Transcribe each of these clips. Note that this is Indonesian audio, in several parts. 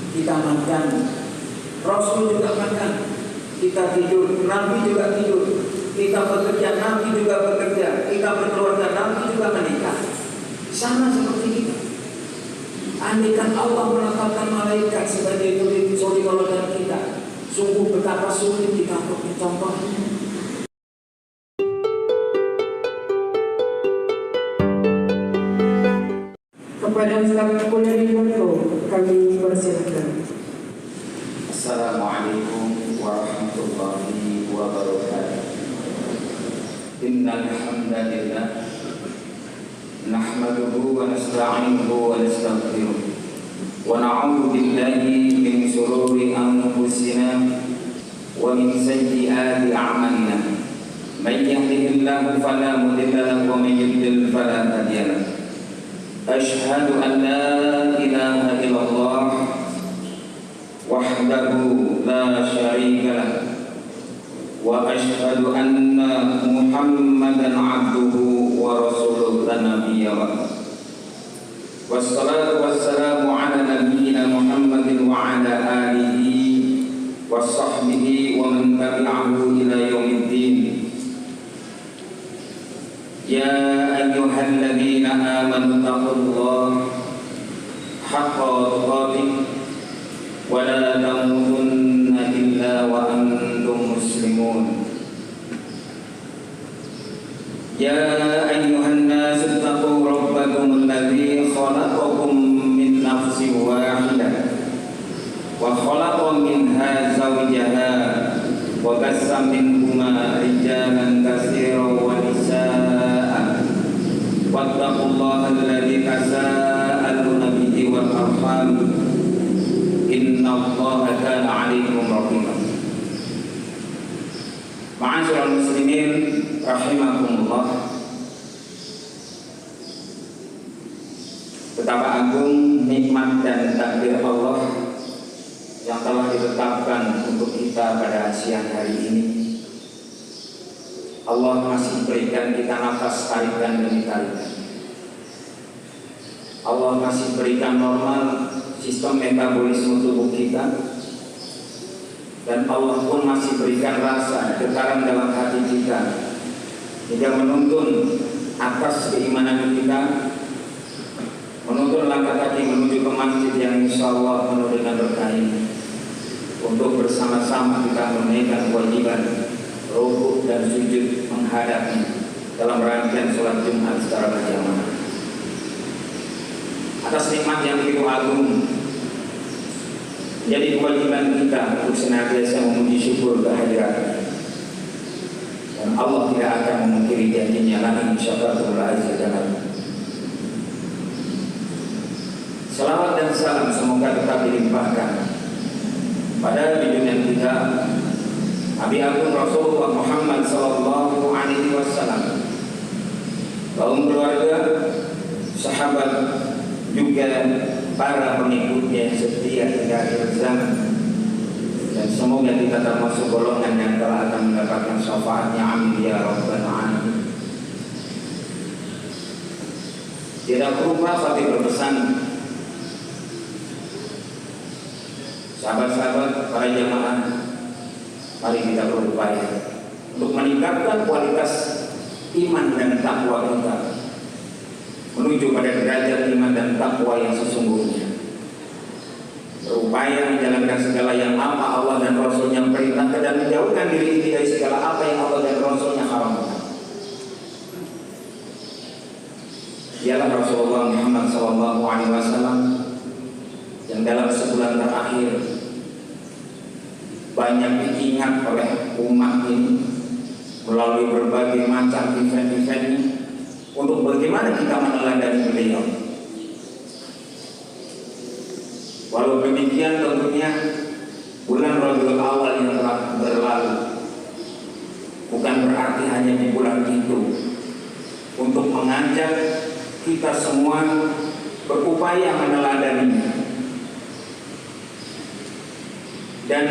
kita makan, Rasul juga makan, kita tidur, Nabi juga tidur, kita bekerja, Nabi juga bekerja, kita berkeluarga, Nabi juga menikah. Sama seperti kita. Andaikan Allah menetapkan malaikat sebagai suri teladan kita, sungguh betapa sulit kita untuk mencontohnya. Kepada Ustaz Kuliah kami persilakan. Assalamualaikum warahmatullahi wabarakatuh. Innal hamdalillah nahmaduhu wa nasta'inuhu wa nastaghfiruh wa na'udzu billahi min shururi anfusina wa min sayyiati a'malina. May yahdihillahu fala mudilla lahu wa may yudlil fala hadiya lahu. Asyhadu an la ilaha illallah wahdahu la syarika lah wa asyhadu anna Muhammadan abduhu wa rasuluhu la nabiyya ba'dahu. Wassalatu wassalamu ala nabiyyina Muhammadin wa ala alihi wa sahbihi wa man tabi'ahu ila yaumiddin. Ya ayyuhalladzina amanu taqullaha haqqa tuqatih wa la tamutunna illa wa antum muslimun. Ya ayyuhan nas ittaqu rabbakum alladzi khalaqakum min nafsin wahidah wa khalaqa minha zawjaha wa bassa minhuma rijalan katsiran wa nisaa'a wattaqullaha alladzi tasaaluna bihi wal arham innallaha kana 'alaikum raqiba. Ma'asyiral muslimin rahimakumullah. Betapa agung nikmat dan takdir Allah yang telah ditetapkan untuk kita pada siang hari ini. Allah masih berikan kita nafas tarikan demi tarikan. Allah masih berikan normal sistem metabolisme tubuh kita, dan Allah pun masih berikan rasa getaran dalam hati kita hingga menuntun atas keimanan kita, menuntun langkah kaki menuju ke masjid yang insya Allah penuh dengan berkah ini, untuk bersama-sama kita menunaikan kewajiban rukuk dan sujud menghadapnya dalam rangkaian sholat Jumat secara berjamaah. Atas nikmat yang begitu agung, jadi kewajiban kita untuk senantiasa memuji syukur kehadiran, dan Allah tidak akan memungkiri janjinya lagi syafatul azza jalla. Salawat dan salam semoga tetap dilimpahkan pada junjungan kita Nabi Agung Rasulullah Muhammad sallallahu alaihi wasallam, kaum keluarga, sahabat, juga para pengikutnya yang setia hingga akhir zaman, dan semoga kita termasuk golongan yang telah akan mendapatkan syafaatnya. Amin ya rabbal alamin. Tidak berupa Fatih berpesan, sahabat-sahabat, para jamaah, mari kita berupaya untuk meningkatkan kualitas iman dan takwa kita menuju pada derajat iman dan takwa yang sesungguhnya. Berupaya menjalankan segala yang apa Allah dan Rasulnya perintahkan, dan menjauhkan diri dari segala apa yang Allah dan Rasulnya haramkan. Dialah Rasulullah Muhammad SAW yang dalam sebulan terakhir banyak diingat oleh umat ini melalui berbagai macam event-eventnya, untuk bagaimana kita meneladani beliau. Walau demikian, tentunya bulan Rabiul Awal yang telah berlalu bukan berarti hanya di bulan itu untuk mengajak kita semua berupaya meneladaninya. Dan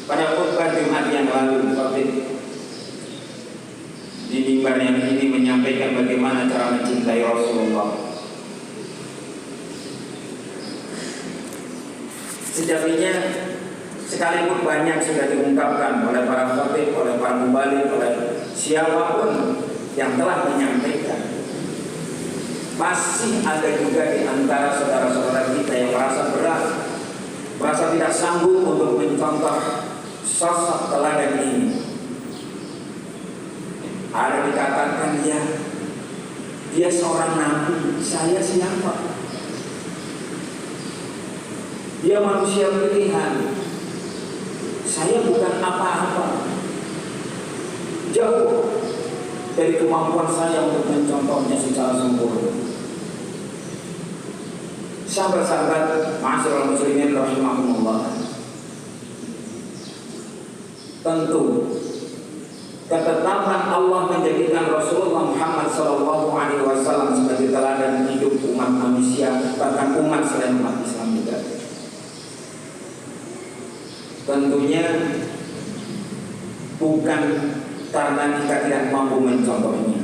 pada khutbah Jumat yang lalu, Fatih di mimbar yang ini menyampaikan bagaimana cara mencintai Rasulullah. Sejatinya sekalipun banyak sudah diungkapkan oleh para khatib, oleh para mubalik, oleh siapapun yang telah menyampaikan, masih ada juga di antara saudara-saudara kita yang merasa berat, merasa tidak sanggup untuk mencontoh sosok teladan ini. Ada dikatakan dia seorang nabi, saya siapa? Dia manusia pilihan, saya bukan apa-apa. Jauh dari kemampuan saya untuk mencontohnya secara sempurna. Sahabat-sahabat, ma'asyiral muslimin rahimahumullah, tentu ketetapan Allah menjadikan Rasulullah Muhammad SAW sebagai teladan hidup umat manusia, bahkan umat selain umat Islam juga. Tentunya bukan karena kita tidak mampu mencontohnya.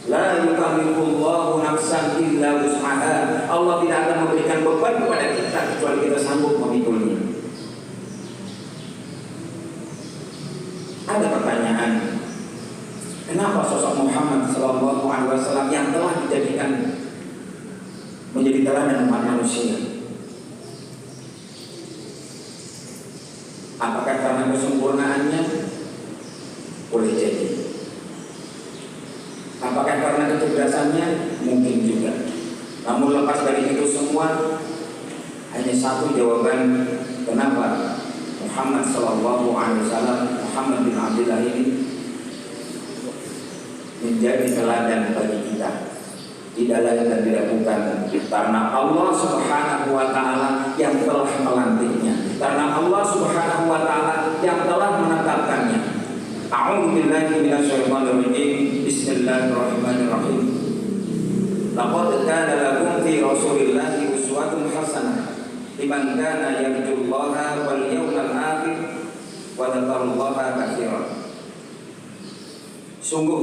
La yukallifullahu nafsan illa wus'aha. Allah tidak akan memberikan beban kepada kita kecuali kita sanggup memikulnya. Ada pertanyaan, kenapa sosok Muhammad SAW yang telah dijadikan menjadi teladan umat manusia? Apakah karena kesempurnaannya? Boleh jadi. Apakah karena kecerdasannya? Mungkin juga. Namun lepas dari itu semua, hanya satu jawaban kenapa Muhammad SAW, Muhammad bin Abdullah ini menjadi teladan bagi kita. Tidak lain dan tidak bukan karena Allah Subhanahu wa Ta'ala yang telah melantiknya, karena Allah Subhanahu wa Ta'ala yang telah menetapkannya. A'udzu billahi minasyaitonir rajim. Bismillahirrahmanirrahim. Laqad kana lakum fi Rasulillahi uswatun hasanah liman kana yarjullaha wal yawmal akhir wa dzakarallaha katsiran. Sungguh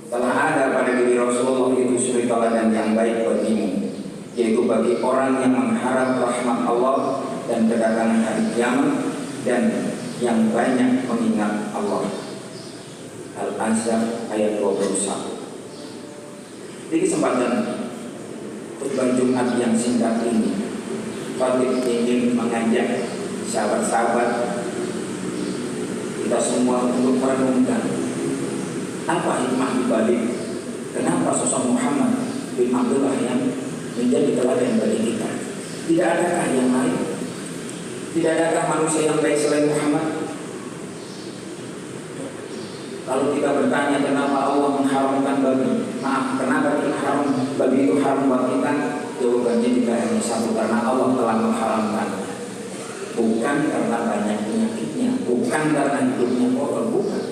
telah ada pada diri Rasulullah itu suri teladan yang baik bagimu, yaitu bagi orang yang mengharap rahmat Allah dan kedatangan hari kiamat dan yang banyak mengingat Allah. Al-Ahzab ayat 21. Di kesempatan khutbah Jumat yang singkat ini, Khatib ingin mengajak sahabat-sahabat kita semua untuk merenungkan apa hikmah dibalik kenapa sosok Muhammad bin Abdullah yang menjadi teladan bagi kita. Tidak adakah yang lain? Tidak adakah manusia yang baik selain Muhammad? Kalau kita bertanya kenapa Allah mengharamkan kenapa haram babi itu haram bagi kita, jawabannya tidak hanya satu, karena Allah telah mengharamkan. Bukan karena banyak penyakitnya, bukan karena hidupnya kotor, bukan.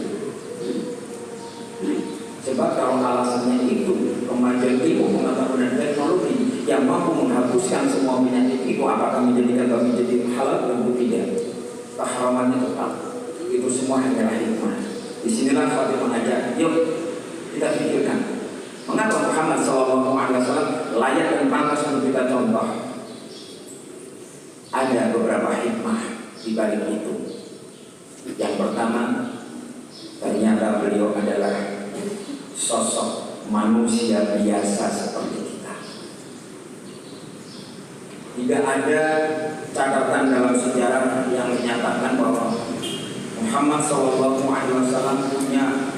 Sebab kalau alasannya itu kemajuan ilmu, pengetahuan dan teknologi yang mampu menghapuskan semua penyakit itu, apakah menjadikan kami menjadi halal? Tentu tidak. Keharamannya tetap. Itu semua hanyalah hikmah. Disinilah Fatih mengajak, yuk kita pikirkan mengapa Muhammad SAW layak dan pantas untuk kita contoh. Ada beberapa hikmah di balik itu. Yang pertama, ternyata beliau adalah sosok manusia biasa seperti kita. Tidak ada catatan dalam sejarah yang menyatakan bahwa Muhammad SAW punya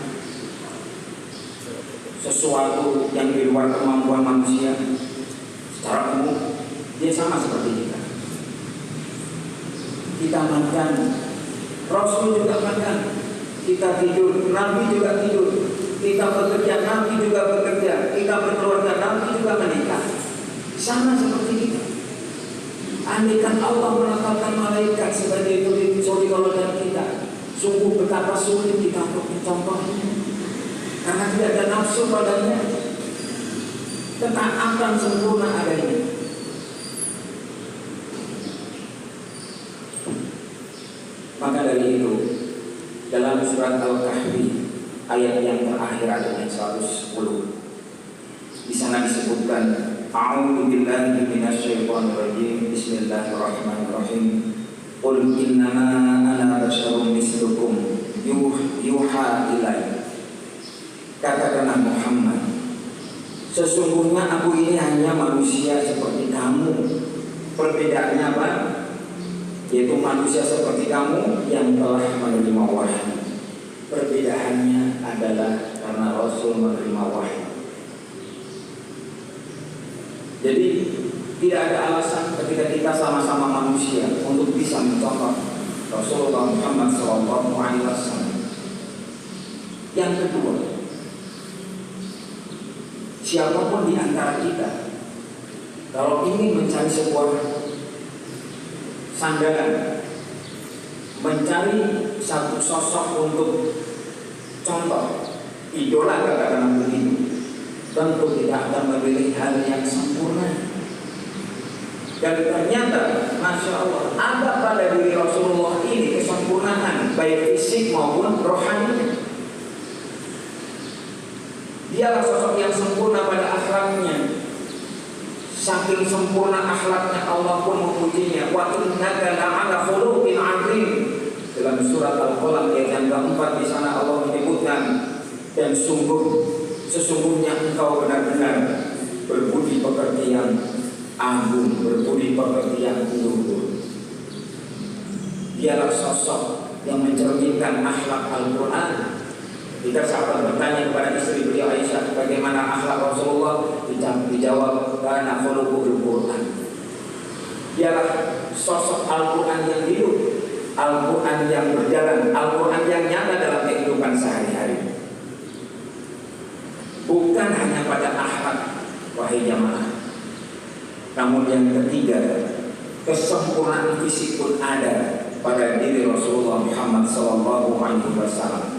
sesuatu yang di luar kemampuan manusia. Secara umum, dia sama seperti kita. Kita makan, Rasul juga makan. Kita tidur, Nabi juga tidur. Kita bekerja, Nabi juga bekerja. Kita berkeluarga, Nabi juga menikah. Sama seperti kita. Andaikan Allah menetapkan malaikat sebagai suri teladan kita, sungguh betapa sulit kita untuk mencontohnya. Karena tidak ada nafsu padanya, ketaatan sempurna adanya. Maka dari itu, dalam surat Al-Kahfi ayat yang terakhir ayat 110, di sana disebutkan A'udzu billahi minasyaitonir rajim. Bismillahirrahmanirrahim. Qul innama ana basyarun mislukum yuha ilayya. Katakanlah Muhammad, sesungguhnya aku ini hanya manusia seperti kamu. Perbedaannya apa? Yaitu manusia seperti kamu yang telah menerima wahyu. Perbedaannya adalah karena Rasul menerima wahyu. Jadi tidak ada alasan ketika kita sama-sama manusia untuk bisa mencontoh Rasulullah Muhammad SAW. Yang kedua, siapapun di antara kita kalau ingin mencari sebuah sandaran, mencari satu sosok untuk contoh, idola katakan begitu, tentu tidak akan memilih hal yang sempurna. Dan ternyata, Masya Allah, ada pada diri Rasulullah ini kesempurnaan, baik fisik maupun rohani. Dialah sosok yang sempurna pada akhlaknya. Saking sempurna akhlaknya, Allah pun memujinya. Wa innaka la'ala khuluqin 'azim. Dalam surat Al-Qalam ayat yang keempat, di sana Allah menyebutkan, dan sesungguhnya engkau benar-benar berbudi pekerti yang agung, berbudi pekerti yang luhur. Dialah sosok yang mencerminkan akhlak Al-Quran. Jika sahabat bertanya kepada istri beliau Aisyah bagaimana akhlak Rasulullah, dijawab karena khuluqul Quran. Dialah sosok Al-Quran yang hidup, Al-Quran yang berjalan, Al-Quran yang nyata dalam kehidupan sehari-hari. Bukan hanya pada akhlak, wahai jamaah. Namun yang ketiga, kesempurnaan fisik pun ada pada diri Rasulullah Muhammad SAW.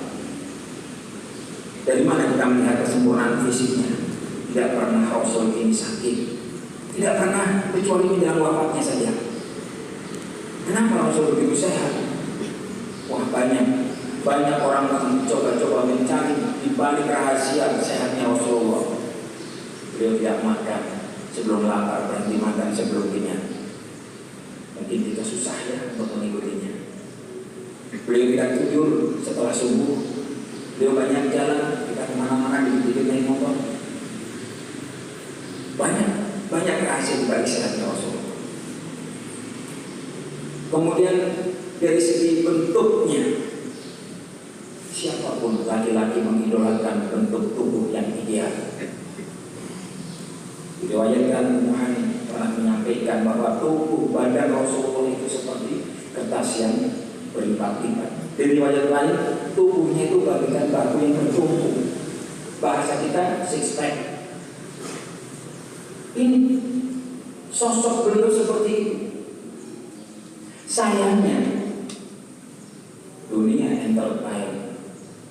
Dari mana kita melihat kesempurnaan fisiknya? Tidak pernah Rasul ini sakit, tidak pernah, kecuali menjelang wafatnya saja. Kenapa Rasul begitu sehat? Wah, banyak orang mencoba-coba mencari di balik rahasia sehatnya Rasulullah. Beliau tidak makan sebelum lapar, berhenti makan sebelum kenyang. Mungkin kita susah ya untuk mengikutinya. Beliau tidak tidur setelah subuh. Beliau banyak jalan, kita kemana-mana dikit-dikit naik motor. Banyak rahasia di balik sehatnya Rasulullah. Kemudian dari segi bentuknya, siapapun laki-laki mengidolakan bentuk tubuh yang ideal. Diriwayatkan Muhammad pernah menyampaikan bahwa tubuh badan Rasulullah itu seperti kertas yang berlipat-lipat. Di riwayat lain, tubuhnya itu bagaikan batu yang bertumpuk. Bahasa kita six pack. Ini sosok beliau seperti itu. Sayangnya dunia entertain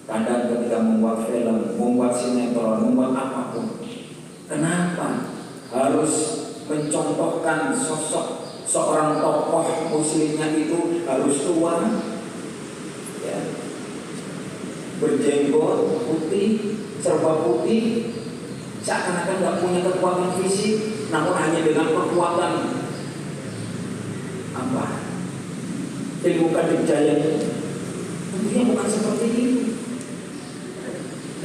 kadang ketika membuat film, membuat sinetron, membuat apapun, kenapa harus mencontohkan sosok seorang tokoh muslimnya itu harus tua, ya, berjenggot putih, serba putih, seakan-akan tidak punya kekuatan fisik, namun hanya dengan kekuatan apa? Ilmu kadejayaan. Tentunya bukan seperti itu.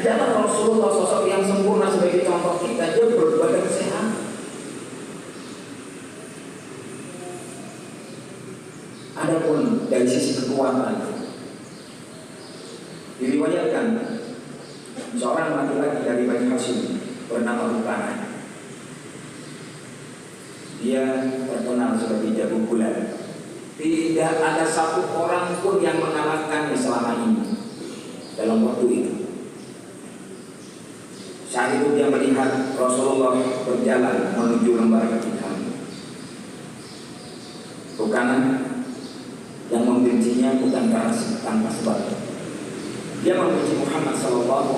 Adalah Rasulullah sosok yang sempurna sebagai contoh kita, dia berbadan sehat. Adapun dari sisi kekuatan, diriwayatkan seorang laki-laki dari Bani Hashim bernama Rukana. Dia terkenal sebagai jago bulan. Tidak ada satu orang pun yang mengalahkannya selama ini dalam waktu itu. Saat itu dia melihat Rasulullah berjalan menuju lembar hitam. Bukan yang membencinya bukan karena tanpa sebab. Dia membenci Muhammad SAW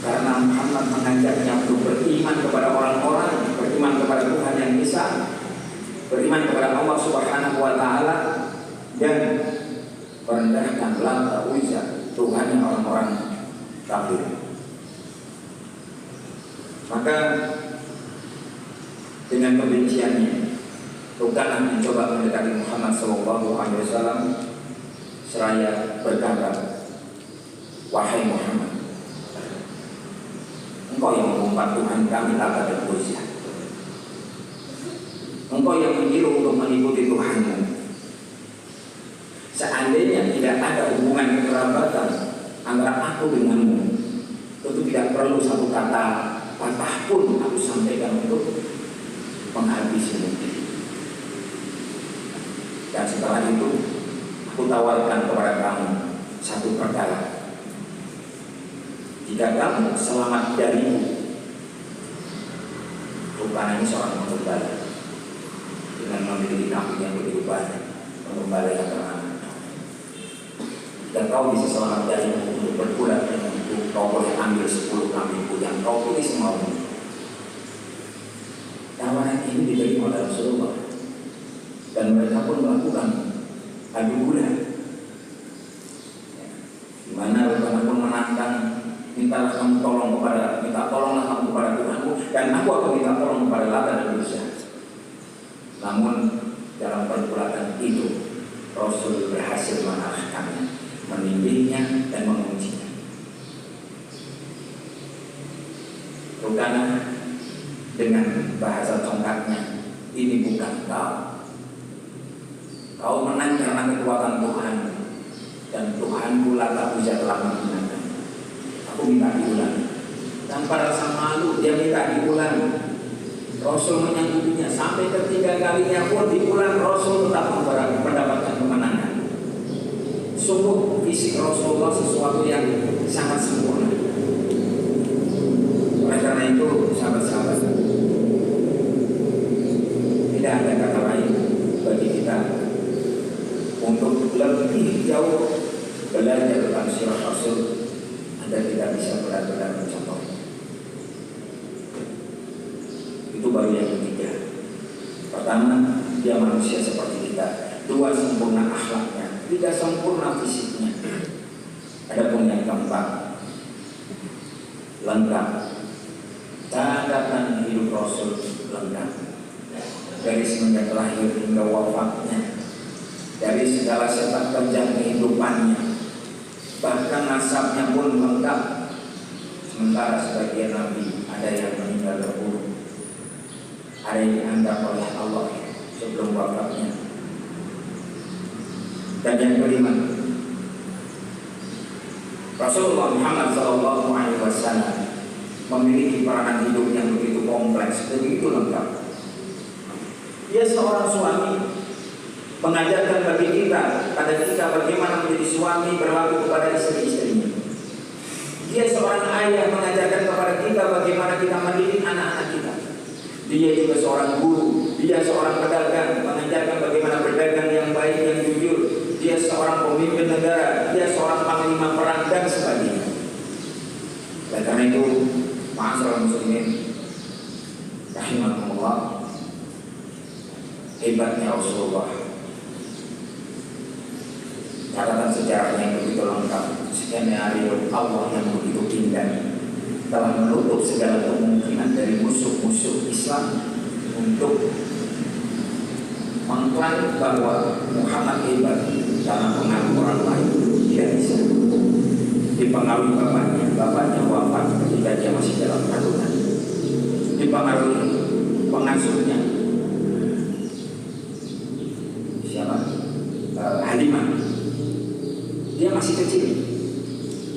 karena Muhammad mengajaknya untuk beriman kepada orang-orang, beriman kepada Tuhan yang Esa, beriman kepada Allah Subhanahu wa Ta'ala, dan merendahkan Lata Uzza, Tuhan yang orang-orang kafir. Maka dengan kebenciannya, Rukana mencoba mendekati Muhammad SAW seraya berkata, "Wahai Muhammad, engkau yang mengumpat Tuhan kami Lata dan Uzza. Engkau yang menyuruh untuk mengikuti Tuhanmu. Seandainya tidak ada hubungan kekerabatan antara aku denganmu, tentu tidak perlu satu kata patah pun aku sampaikan untuk menghabisimu. Dan setelah itu aku tawarkan kepada kamu satu perkara. Jika kamu selamat dariku," Rukana ini seorang pengembala dengan memiliki kambing yang begitu banyak, pengembala yang terkenal. "Jika kau bisa selamat dariku untuk berbulan denganku, kau boleh ambil 10 kambingku yang kau pilih semaumu." Tawaran ini diterima oleh Rasulullah, dan mereka pun melakukan adu bulan, di mana Rukana pun menantang, minta tolonglah kamu kepada Tuhanmu, dan aku akan minta tolong kepada Lata dan Uzza. Namun dalam pergulatan itu Rasul berhasil mengalahkannya, menindihnya dan menguncinya. Rukana dengan bahasa tongkatnya, "Ini bukan kau. Kau menang karena kekuatan Tuhan, dan Tuhanku Lata Uzza telah menghinakan. Aku minta diulang." Tanpa rasa malu dia minta diulang. Rasul menyanggupinya sampai ketiga kalinya pun diulang, Rasul tetap mendapatkan kemenangan. Sungguh fisik Rasulullah sesuatu yang sangat sempurna. Oleh karena itu, sahabat-sahabat, tidak ada kata lain bagi kita untuk lebih jauh belajar tentang sirah Rasul agar kita bisa benar-benar mencontoh. Itu baru yang ketiga. Pertama, dia manusia seperti kita. 2, sempurna akhlaknya. 3, sempurna fisiknya. Adapun yang keempat, lengkap. Catatan hidup Rasul lengkap. Dari semenjak lahir hingga wafatnya, dari segala sepak terjang kehidupannya, bahkan nasabnya pun lengkap. Sementara sebagian nabi ada yang meninggal terbunuh, ada yang dianggap oleh Allah sebelum wafatnya. Dan yang kelima, Rasulullah Muhammad SAW memiliki peranan hidup yang begitu kompleks, begitu lengkap. Dia seorang suami, mengajarkan bagi kita bagaimana menjadi suami berlaku kepada istri-istrinya. Dia seorang ayah, mengajarkan kepada kita bagaimana kita mendidik anak-anak kita. Dia juga seorang guru, dia seorang pedagang, mengajarkan bagaimana berdagang yang baik, yang jujur. Dia seorang pemimpin negara, dia seorang panglima perang dan sebagainya. Oleh karena itu, ma'asyiral muslimin rahimahumullah, hebatnya Rasulullah. Catatan sejarahnya yang begitu lengkap, skenario Allah yang begitu indah, telah menutup segala kemungkinan dari musuh-musuh Islam untuk mengklaim bahwa Muhammad hebat karena pengaruh orang lain. Tidak bisa. Dipengaruhi bapaknya wafat ketika dia masih dalam kandungan. Dipengaruhi pengasuhnya, siapa? Halimah. Dia masih kecil.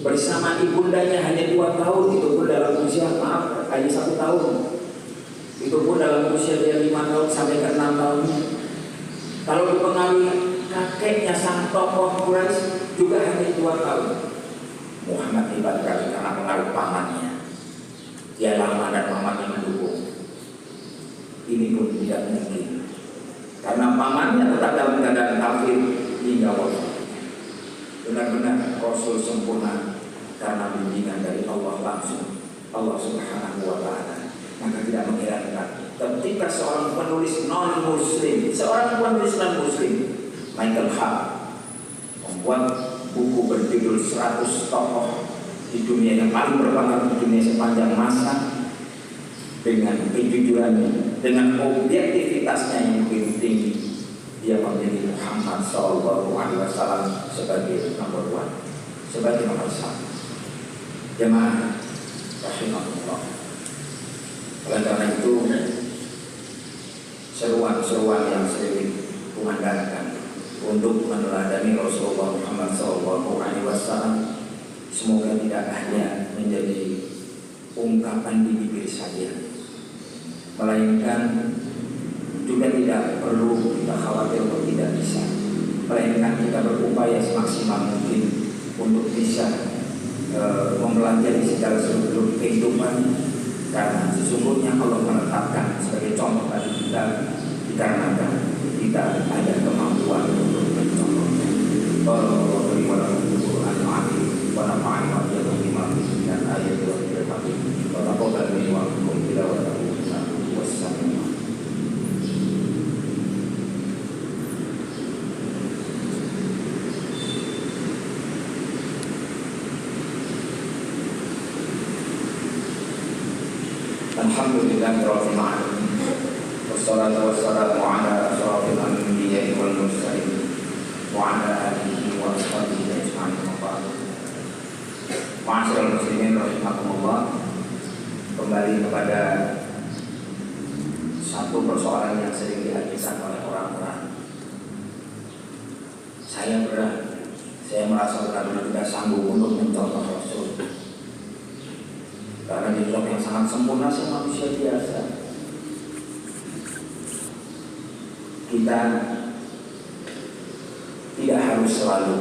Bersama ibundanya hanya 2 tahun, itu pun dalam usia hanya 1 tahun. Itu pun dalam usia dia 5 tahun sampai ke 6 tahunnya. Kalau dipengaruhi kakeknya sang tokoh Quraisy juga hanya 2 tahun. Muhammad hebat sekali karena pengaruh pamannya. Dia lama dan pamannya mendukung. Ini pun tidak mungkin karena pamannya tetap dalam keadaan kafir hingga wafat. Benar-benar Rasul sempurna karena bimbingan dari Allah langsung, Allah Subhanahu wa Ta'ala. Maka tidak mengherankan ketika seorang penulis non-Muslim, seorang penulis non-Muslim, Michael Hart, membuat buku berjudul 100 tokoh di dunia yang paling berpengaruh di dunia sepanjang masa, dengan kejujurannya dengan objektivitasnya yang begitu tinggi, dia memilih Muhammad SAW sebagai nomor 1, sebagai nomor 1. Jemaah rahimahullah. Oleh karena itu, seruan-seruan yang sering kumandangkan untuk meneladani Rasulullah Muhammad SAW semoga tidak hanya menjadi ungkapan di bibir saja, melainkan juga tidak perlu kita khawatir untuk tidak bisa, melainkan kita berupaya semaksimal mungkin untuk bisa mempelajari secara seluruh kehidupan, karena sesungguhnya Allah menetapkan sebagai contoh bagi kita dikarenakan kita ada kemampuan untuk mencontohnya. Allah beri Al-Quran wa nafa'ani wa iyyakum dan ayat wa firman wa taqabbal minni wa minkum tilawatahu wassalamu. Alhamdulillahirabbil alamin. Wassalatu wassalamu ala asyrafil anbiya'i wal mursalin wa ala alihi wa ashabihi ajma'in. Ma'asyiral muslimin rahimakumullah. Kembali kepada satu persoalan yang sering diajukan oleh orang-orang. Saya merasa benar-benar tidak sanggup untuk mencontoh Rasul, karena dia sosok yang sangat sempurna, saya manusia biasa. Kita tidak harus selalu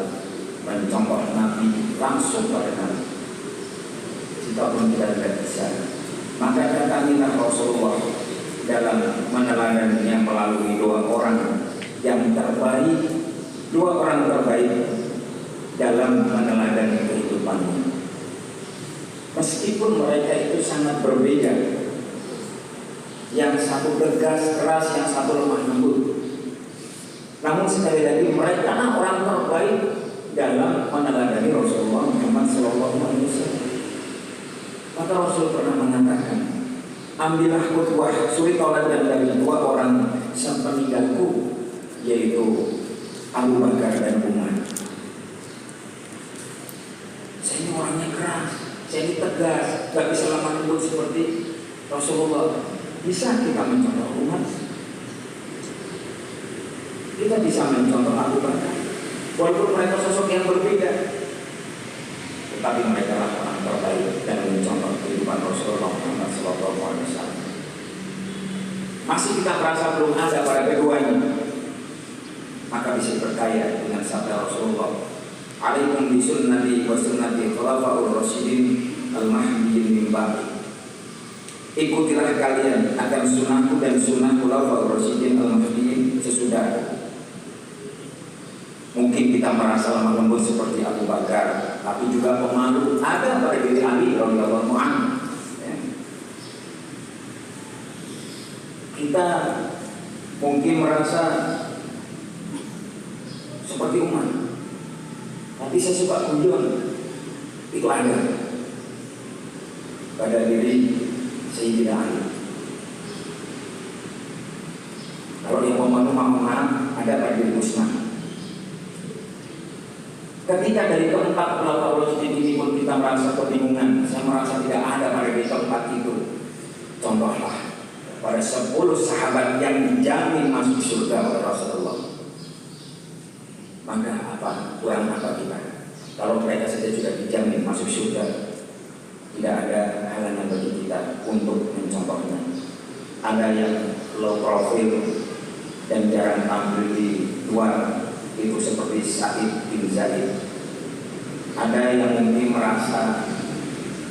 mencontoh Nabi langsung pada Nabi. Jika pun kita tidak bisa, maka datangilah Rasulullah dalam meneladaninya melalui 2 orang yang terbaik, 2 orang terbaik dalam meneladani kehidupannya. Meskipun mereka itu sangat berbeda, yang satu tegas keras, yang satu lemah lembut, namun sekali lagi mereka orang terbaik dalam meneladani Rasulullah Muhammad SAW. Maka Rasul pernah mengatakan, ambillah qudwah suri tauladan dari 2 orang sepeninggalku, yaitu Abu Bakar dan Umar. Saya ini orangnya keras, saya ini tegas, gak bisa lemah lembut seperti Rasulullah. Bisa kita mencontoh Umar? Kita bisa mencontoh Abu Bakar, walaupun mereka sosok yang berbeda, tetapi mereka lah orang terbaik dan mencontoh kehidupan Rasulullah Muhammad SAW. Masih kita merasa belum ada pada keduanya, maka bisa percaya dengan sabda Rasulullah, alaikum bi sunnati wa sunnati khulafaur rasyidin al-mahdiyyin min ba'di. Ikutilah kalian akan sunnahku dan sunnah khulafaur rasyidin al-mahdiyyin sesudah. Mungkin kita merasa lemah lembut seperti Abu Bakar, tapi juga pemalu ada pada diri Ali radhiyallahu anhu. Kita mungkin merasa seperti Umar, tapi saya suka guyon, itu ada pada diri Sayyidina Ali. Kalau yang pemalu maaf ada pada diri Utsman. Ketika dari keempat ulama rasyidin ini pun kita merasa kebingungan, saya merasa tidak ada pada di tempat itu. Contohlah pada 10 sahabat yang dijamin masuk surga oleh Rasulullah. Maka kurang apa kita? Kalau mereka saja sudah dijamin masuk surga, tidak ada halangan bagi kita untuk mencontohnya. Ada yang low profile dan jarang tampil di luar, itu seperti Sa'id bin Zaid. Ada yang mungkin merasa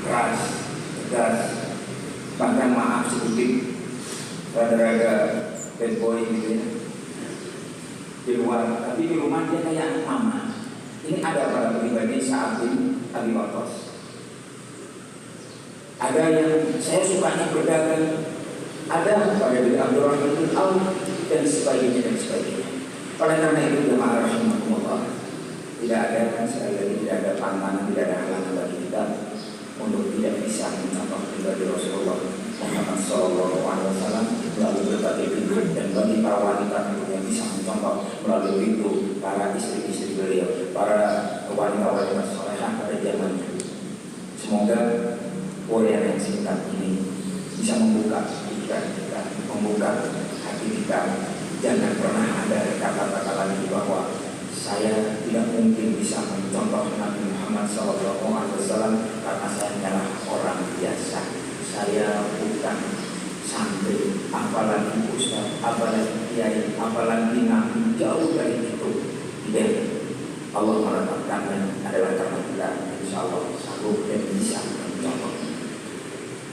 keras, tegas, bahkan maaf sedikit, rada-rada bad boy gitu ya di luar, tapi di rumah dia kayak mama. Ini ada pada pribadi Sa'ad bin Abi Waqqas. Ada yang saya sukanya berdagang, ada pada diri Abdurrahman bin Auf dan sebagainya dan sebagainya. Oleh karena itu jemaah rahimakumullah, tidak ada, sekali lagi tidak ada pantangan, tidak ada halangan bagi kita untuk tidak bisa mencontoh pribadi Rasulullah Muhammad SAW melalui berbagai video, dan bagi para wanita yang bisa mencontoh melalui itu para istri-istri beliau, para wanita-wanita salehah pada zaman itu. Semoga uraian yang singkat ini bisa membuka pikiran kita, membuka hati kita. Jangan pernah ada kata-kata lagi bahwa saya tidak mungkin bisa mencontoh Nabi Muhammad SAW karena saya adalah orang biasa. Saya bukan santri, apalagi ustaz, apalagi kiai, apalagi nabi, jauh dari itu. Tidak. Allah meletakkannya adalah karena kita insya Allah sanggup dan bisa mencontoh.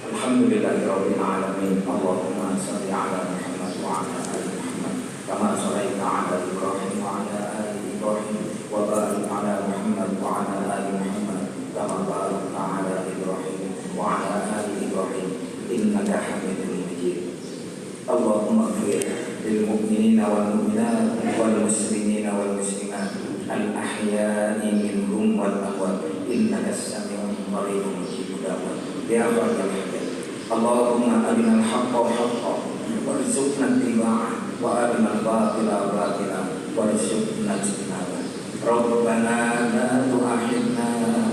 Alhamdulillahirabbil alamin. Allahumma shalli ala Muhammad wa ala ali Muhammad kama shallaita ala Ibrahim wa ala ali Ibrahim wa barik ala Muhammad wa ala ali Muhammad kama barakta ala Ibrahim wa ala ali Ibrahim innaka Hamidum Majid. Allahumma ighfir lil mu'minina wal mu'minat wal muslimina wal muslimat al ahya'i minhum wal amwat innaka as-sami'un qaribun mujibud da'wat ya rabbal alamin. Allahumma arinal haqqa haqqan warzuqna ittiba'ah wa arinal batila batila warzuqna ijtinabah. Rabbana la tu'akhidna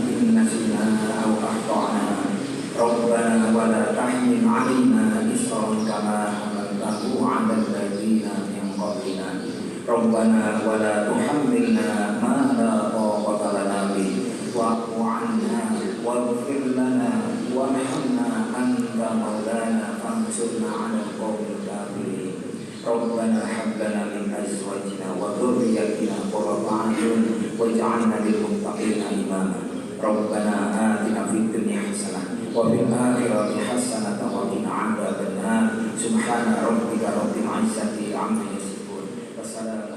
in nasina aw akhtana. Rabbana wa la tahmil 'alaina isran kama hamaltahu 'alal ladzina min qablina. Rabbana wa la tuhammilna ma la taqata lana bihi wa'fu 'anna waghfir lana warhamna anta maulana fansurna 'alal qaumil kafirin. Rabbana hab lana min azwajina wa dhurriyyatina qurrata a'yun waj'alna lil muttaqina imama. Rabbana atina fid dunya hasanah wa fil akhirati hasanah wa qina 'adzaban nar. Subhana rabbika rabbil 'izzati 'amma yasifun. Wassalamu